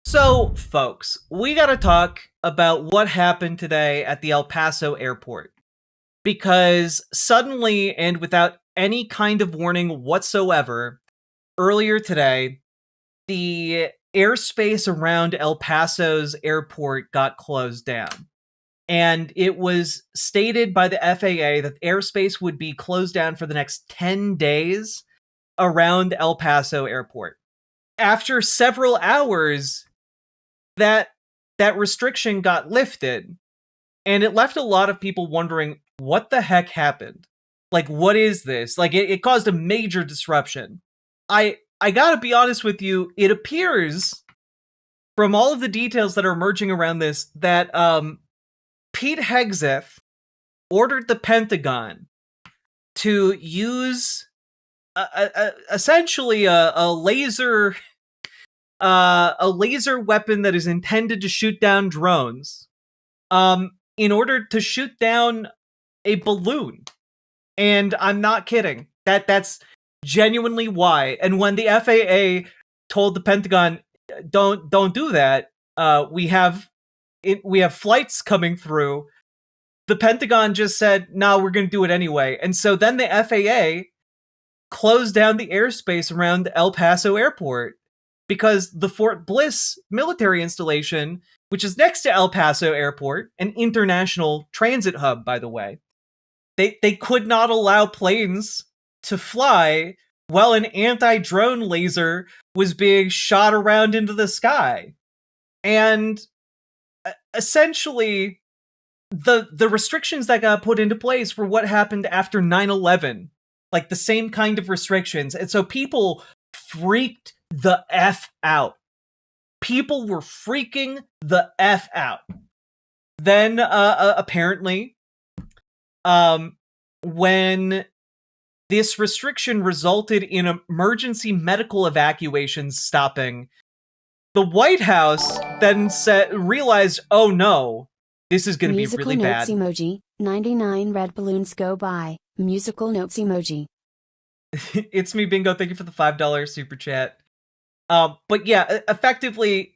So, folks, we gotta talk about what happened today at the El Paso airport. Because suddenly, and without any kind of warning whatsoever, earlier today, the airspace around El Paso's airport got closed down. And it was stated by the FAA that airspace would be closed down for the next 10 days around El Paso airport. After several hours, that that restriction got lifted, and it left a lot of people wondering what the heck happened. Like, what is this? Like, it caused a major disruption. I gotta be honest with you, it appears from all of the details that are emerging around this that Pete Hegseth ordered the Pentagon to use essentially a laser weapon that is intended to shoot down drones, in order to shoot down a balloon. And I'm not kidding. That's genuinely why. And when the FAA told the Pentagon, don't do that, we have flights coming through, the Pentagon just said, no, we're going to do it anyway. And so then the FAA closed down the airspace around El Paso airport because the Fort Bliss military installation, which is next to El Paso airport, an international transit hub, by the way, they could not allow planes to fly while an anti-drone laser was being shot around into the sky. And essentially, the restrictions that got put into place were what happened after 9/11, like the same kind of restrictions. And so people freaked the F out. People were freaking the F out. Then, apparently, when this restriction resulted in emergency medical evacuations stopping, the White House then realized, oh no, this is going to be really bad. Musical notes emoji, 99 red balloons go by, musical notes emoji. It's me, Bingo. Thank you for the $5 super chat. But yeah, effectively,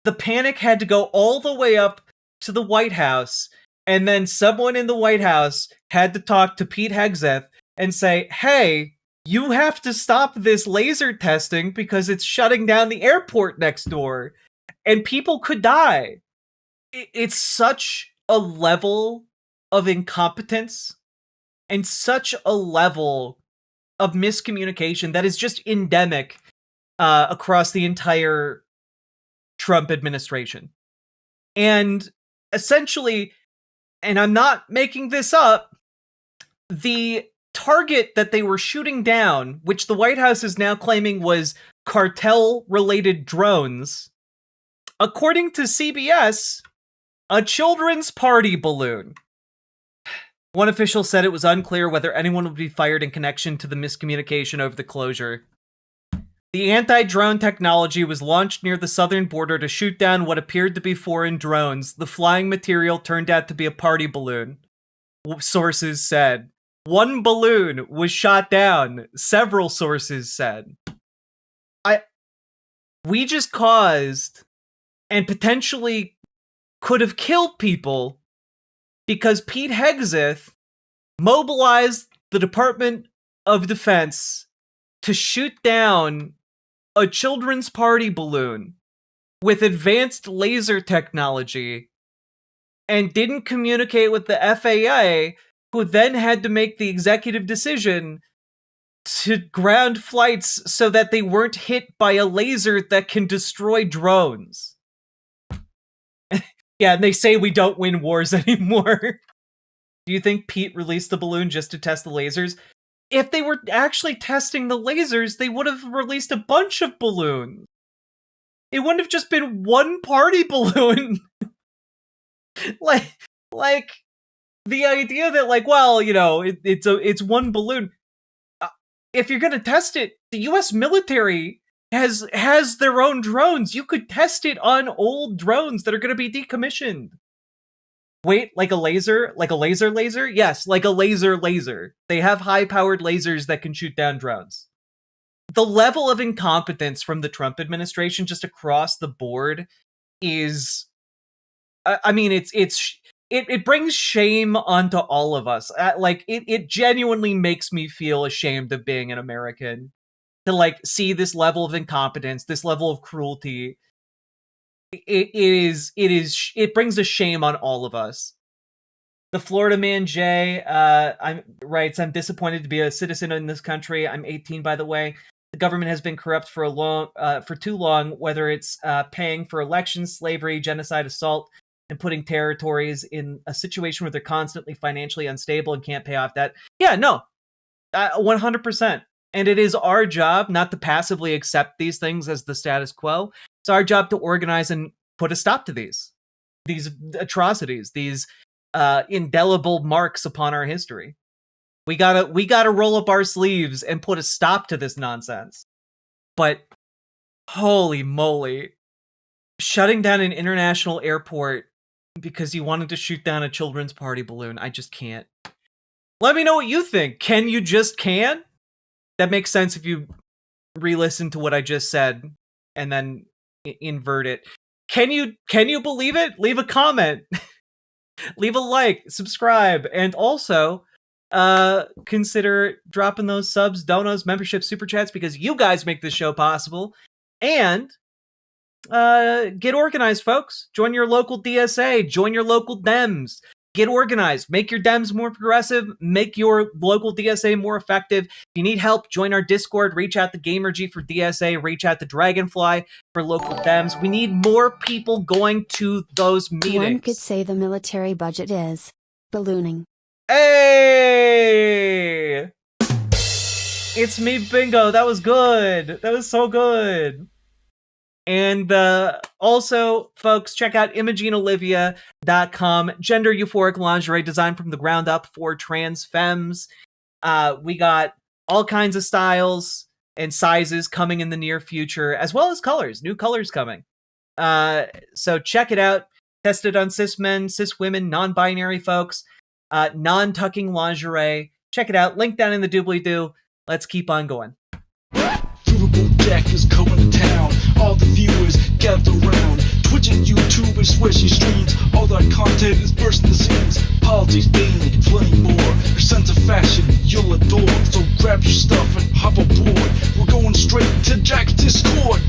the panic had to go all the way up to the White House, and then someone in the White House had to talk to Pete Hegseth and say, hey, you have to stop this laser testing because it's shutting down the airport next door, and people could die. It's such a level of incompetence and such a level of miscommunication that is just endemic across the entire Trump administration. And essentially, and I'm not making this up, the target that they were shooting down, which the White House is now claiming was cartel-related drones, according to CBS, a children's party balloon. One official said it was unclear whether anyone would be fired in connection to the miscommunication over the closure. The anti-drone technology was launched near the southern border to shoot down what appeared to be foreign drones. The flying material turned out to be a party balloon, sources said. One balloon was shot down, several sources said. We just caused and potentially could have killed people because Pete Hegseth mobilized the Department of Defense to shoot down a children's party balloon with advanced laser technology and didn't communicate with the FAA, who then had to make the executive decision to ground flights so that they weren't hit by a laser that can destroy drones. Yeah, and they say we don't win wars anymore. Do you think Pete released the balloon just to test the lasers? If they were actually testing the lasers, they would have released a bunch of balloons. It wouldn't have just been one party balloon. like the idea that, like, well, you know, it's one balloon. If you're gonna test it, the U.S. military has their own drones. You could test it on old drones that are gonna be decommissioned. Wait, like a laser? Like a laser? Yes, like a laser. They have high-powered lasers that can shoot down drones. the level of incompetence from the Trump administration just across the board is, I mean, it brings shame onto all of us. It genuinely makes me feel ashamed of being an American to like see this level of incompetence, this level of cruelty. It brings a shame on all of us. The Florida man Jay writes, I'm disappointed to be a citizen in this country. I'm 18, by the way. The government has been corrupt for too long, whether it's paying for elections, slavery, genocide, assault, and putting territories in a situation where they're constantly financially unstable and can't pay off debt. Yeah, no, 100%. And it is our job not to passively accept these things as the status quo. It's our job to organize and put a stop to these atrocities, these indelible marks upon our history. We gotta roll up our sleeves and put a stop to this nonsense. But holy moly, shutting down an international airport because you wanted to shoot down a children's party balloon, I just can't. Let me know what you think. Can you just can? That makes sense if you re-listen to what I just said and then invert it. Can you believe it? Leave a comment. Leave a like, subscribe, and also consider dropping those subs, donos, memberships, super chats, because you guys make this show possible. And get organized, folks. Join your local DSA. Join your local Dems. Get organized. Make your Dems more progressive. Make your local DSA more effective. If you need help, join our Discord. Reach out to GamerG for DSA. Reach out to Dragonfly for local Dems. We need more people going to those meetings. One could say the military budget is ballooning. Hey! It's me, Bingo. That was good. That was so good. And also, folks, check out ImogeneOlivia.com. Gender euphoric lingerie designed from the ground up for trans femmes. We got all kinds of styles and sizes coming in the near future, as well as colors. New colors coming. So check it out. Test it on cis men, cis women, non-binary folks, non-tucking lingerie. Check it out. Link down in the doobly-doo. Let's keep on going. Riverboat deck is coming to town. All the viewers gather round. Twitch and YouTube and swishy streams. All that content is bursting the scenes. Politics, gaming, and plenty more. Your sense of fashion you'll adore. So grab your stuff and hop aboard. We're going straight to Jack's Discord.